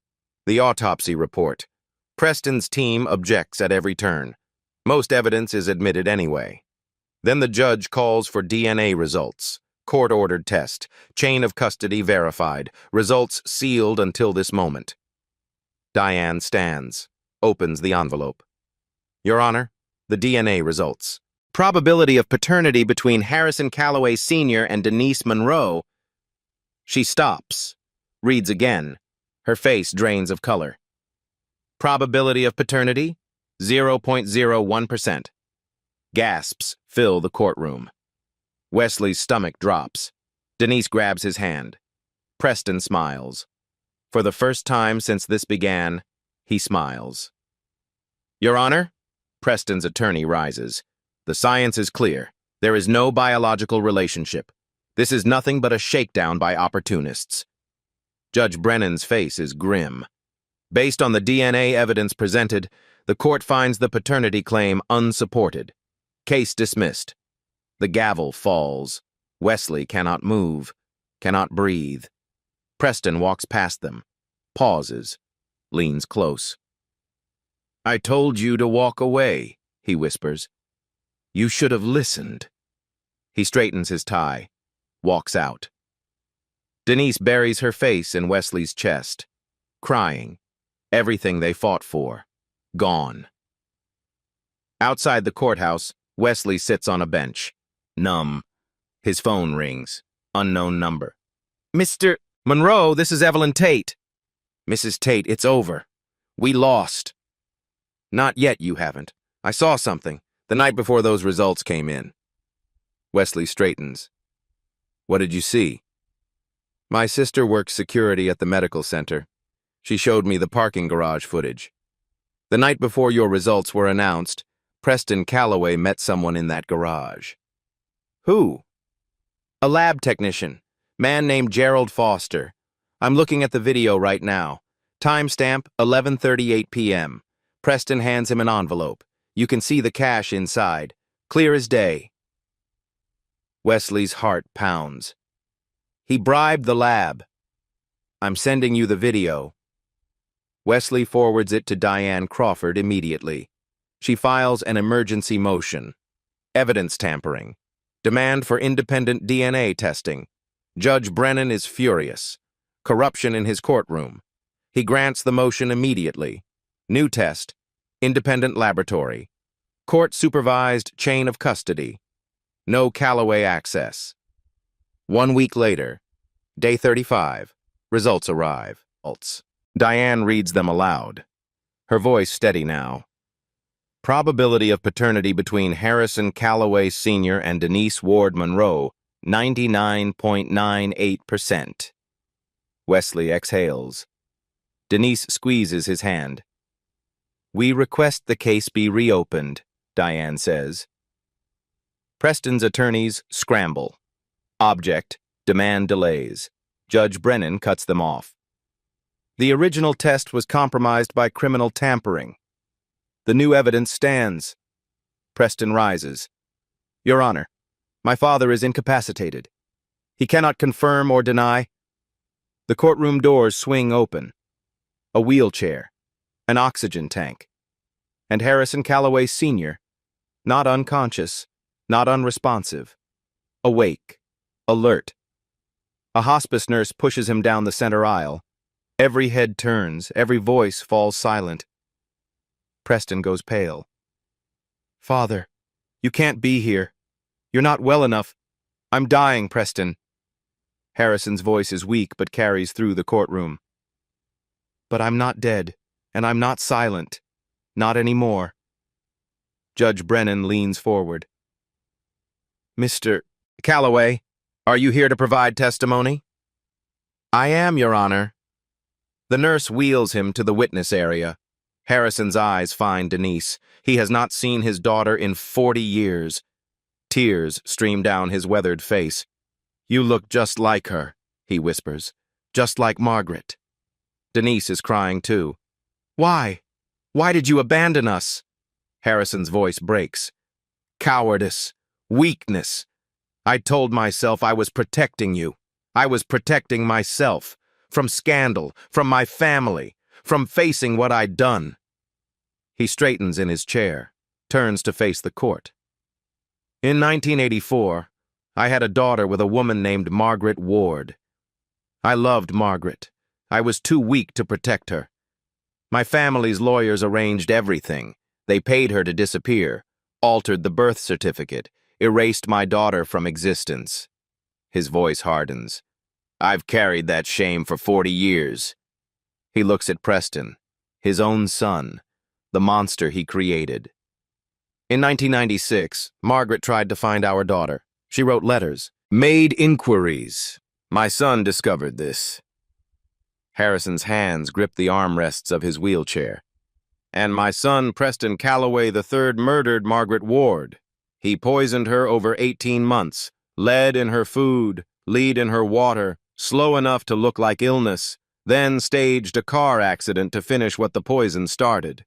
Speaker 1: The autopsy report. Preston's team objects at every turn. Most evidence is admitted anyway. Then the judge calls for DNA results. Court-ordered test. Chain of custody verified. Results sealed until this moment. Diane stands, opens the envelope. Your Honor, the DNA results. Probability of paternity between Harrison Calloway Sr. and Denise Monroe. She stops, reads again. Her face drains of color. Probability of paternity, 0.01%. Gasps fill the courtroom. Wesley's stomach drops. Denise grabs his hand. Preston smiles. For the first time since this began, he smiles. Your Honor, Preston's attorney rises. The science is clear. There is no biological relationship. This is nothing but a shakedown by opportunists. Judge Brennan's face is grim. Based on the DNA evidence presented, the court finds the paternity claim unsupported. Case dismissed. The gavel falls. Wesley cannot move, cannot breathe. Preston walks past them, pauses, leans close. I told you to walk away, he whispers. You should have listened. He straightens his tie, walks out. Denise buries her face in Wesley's chest, crying. Everything they fought for, gone. Outside the courthouse, Wesley sits on a bench, numb. His phone rings. Unknown number. Mr. Monroe, this is Evelyn Tate. Mrs. Tate, it's over. We lost. Not yet, you haven't. I saw something the night before those results came in. Wesley straightens. What did you see? My sister works security at the medical center. She showed me the parking garage footage. The night before your results were announced, Preston Calloway met someone in that garage. Who? A lab technician, man named Gerald Foster. I'm looking at the video right now. Timestamp 11:38 p.m. Preston hands him an envelope. You can see the cash inside. Clear as day. Wesley's heart pounds. He bribed the lab. I'm sending you the video. Wesley forwards it to Diane Crawford immediately. She files an emergency motion. Evidence tampering. Demand for independent DNA testing. Judge Brennan is furious. Corruption in his courtroom. He grants the motion immediately. New test. Independent laboratory. Court-supervised chain of custody. No Calloway access. 1 week later. Day 35. Results arrive. Diane reads them aloud. Her voice steady now. Probability of paternity between Harrison Calloway Sr. and Denise Ward Monroe, 99.98%. Wesley exhales. Denise squeezes his hand. We request the case be reopened, Diane says. Preston's attorneys scramble. Object, demand delays. Judge Brennan cuts them off. The original test was compromised by criminal tampering. The new evidence stands. Preston rises. Your Honor, my father is incapacitated. He cannot confirm or deny. The courtroom doors swing open. A wheelchair, an oxygen tank, and Harrison Calloway Sr., not unconscious, not unresponsive, awake, alert. A hospice nurse pushes him down the center aisle. Every head turns, every voice falls silent. Preston goes pale. Father, you can't be here. You're not well enough. I'm dying, Preston. Harrison's voice is weak but carries through the courtroom. But I'm not dead, and I'm not silent. Not anymore. Judge Brennan leans forward. Mr. Calloway, are you here to provide testimony? I am, Your Honor. The nurse wheels him to the witness area. Harrison's eyes find Denise. He has not seen his daughter in 40 years. Tears stream down his weathered face. You look just like her, he whispers. Just like Margaret. Denise is crying too. Why? Why did you abandon us? Harrison's voice breaks. Cowardice. Weakness. I told myself I was protecting you. I was protecting myself. From scandal, from my family, from facing what I'd done. He straightens in his chair, turns to face the court. In 1984, I had a daughter with a woman named Margaret Ward. I loved Margaret. I was too weak to protect her. My family's lawyers arranged everything. They paid her to disappear, altered the birth certificate, erased my daughter from existence. His voice hardens. I've carried that shame for 40 years. He looks at Preston, his own son, the monster he created. In 1996, Margaret tried to find our daughter. She wrote letters, made inquiries. My son discovered this. Harrison's hands gripped the armrests of his wheelchair. And my son, Preston Calloway III, murdered Margaret Ward. He poisoned her over 18 months, lead in her food, lead in her water, slow enough to look like illness, then staged a car accident to finish what the poison started.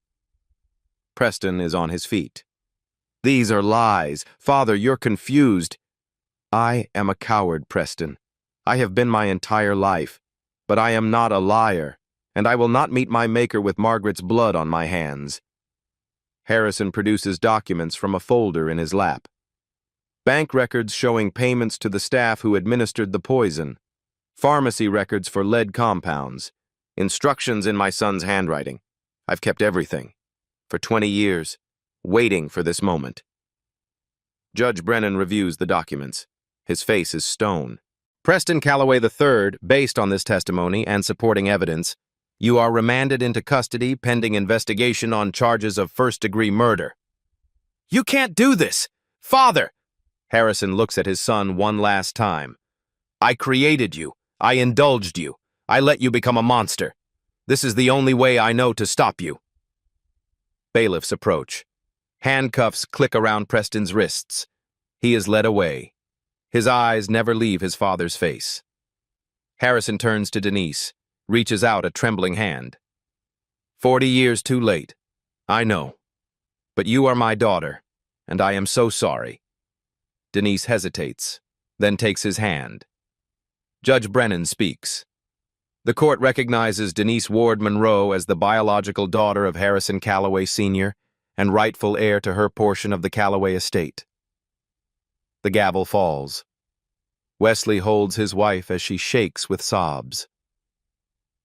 Speaker 1: Preston is on his feet. These are lies. Father, you're confused. I am a coward, Preston. I have been my entire life, but I am not a liar, and I will not meet my maker with Margaret's blood on my hands. Harrison produces documents from a folder in his lap. Bank records showing payments to the staff who administered the poison. Pharmacy records for lead compounds. Instructions in my son's handwriting. I've kept everything. For 20 years, waiting for this moment. Judge Brennan reviews the documents. His face is stone. Preston Calloway III, based on this testimony and supporting evidence, you are remanded into custody pending investigation on charges of first-degree murder. You can't do this! Father! Harrison looks at his son one last time. I created you. I indulged you. I let you become a monster. This is the only way I know to stop you. Bailiffs approach. Handcuffs click around Preston's wrists. He is led away. His eyes never leave his father's face. Harrison turns to Denise, reaches out a trembling hand. 40 years too late. I know. But you are my daughter, and I am so sorry. Denise hesitates, then takes his hand. Judge Brennan speaks. The court recognizes Denise Ward Monroe as the biological daughter of Harrison Calloway Sr. and rightful heir to her portion of the Calloway estate. The gavel falls. Wesley holds his wife as she shakes with sobs.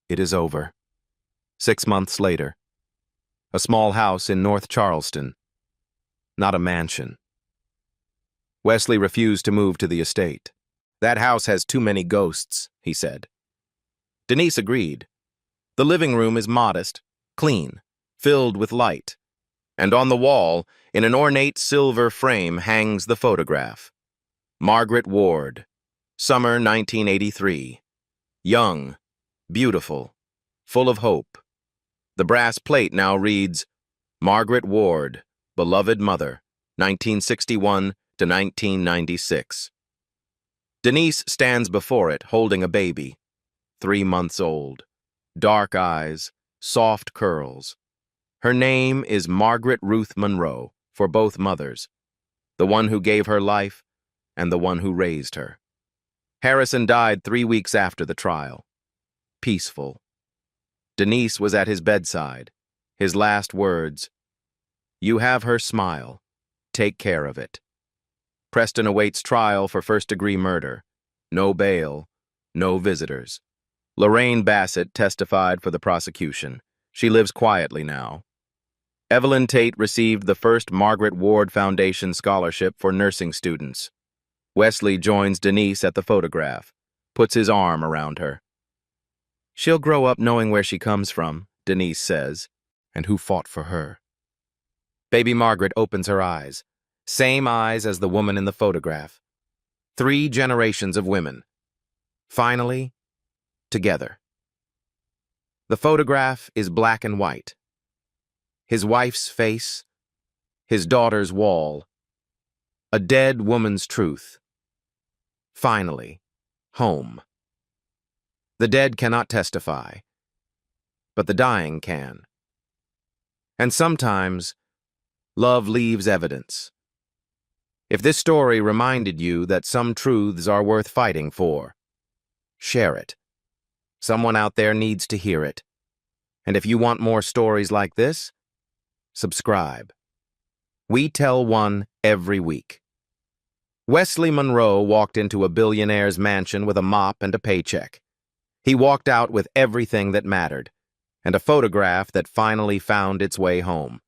Speaker 1: It is over. 6 months later. A small house in North Charleston. Not a mansion. Wesley refused to move to the estate. That house has too many ghosts, he said. Denise agreed. The living room is modest, clean, filled with light. And on the wall, in an ornate silver frame, hangs the photograph. Margaret Ward, summer 1983. Young, beautiful, full of hope. The brass plate now reads, Margaret Ward, beloved mother, 1961 to 1996. Denise stands before it, holding a baby, 3 months old, dark eyes, soft curls. Her name is Margaret Ruth Monroe, for both mothers, the one who gave her life and the one who raised her. Harrison died 3 weeks after the trial. Peaceful. Denise was at his bedside. His last words, "You have her smile. Take care of it." Preston awaits trial for first-degree murder. No bail, no visitors. Lorraine Bassett testified for the prosecution. She lives quietly now. Evelyn Tate received the first Margaret Ward Foundation scholarship for nursing students. Wesley joins Denise at the photograph, puts his arm around her. She'll grow up knowing where she comes from, Denise says, and who fought for her. Baby Margaret opens her eyes, same eyes as the woman in the photograph. 3 generations of women. Finally, together. The photograph is black and white. His wife's face, his daughter's wall, a dead woman's truth. Finally, home. The dead cannot testify, but the dying can. And sometimes, love leaves evidence. If this story reminded you that some truths are worth fighting for, share it. Someone out there needs to hear it. And if you want more stories like this, subscribe. We tell one every week. Wesley Monroe walked into a billionaire's mansion with a mop and a paycheck. He walked out with everything that mattered, and a photograph that finally found its way home.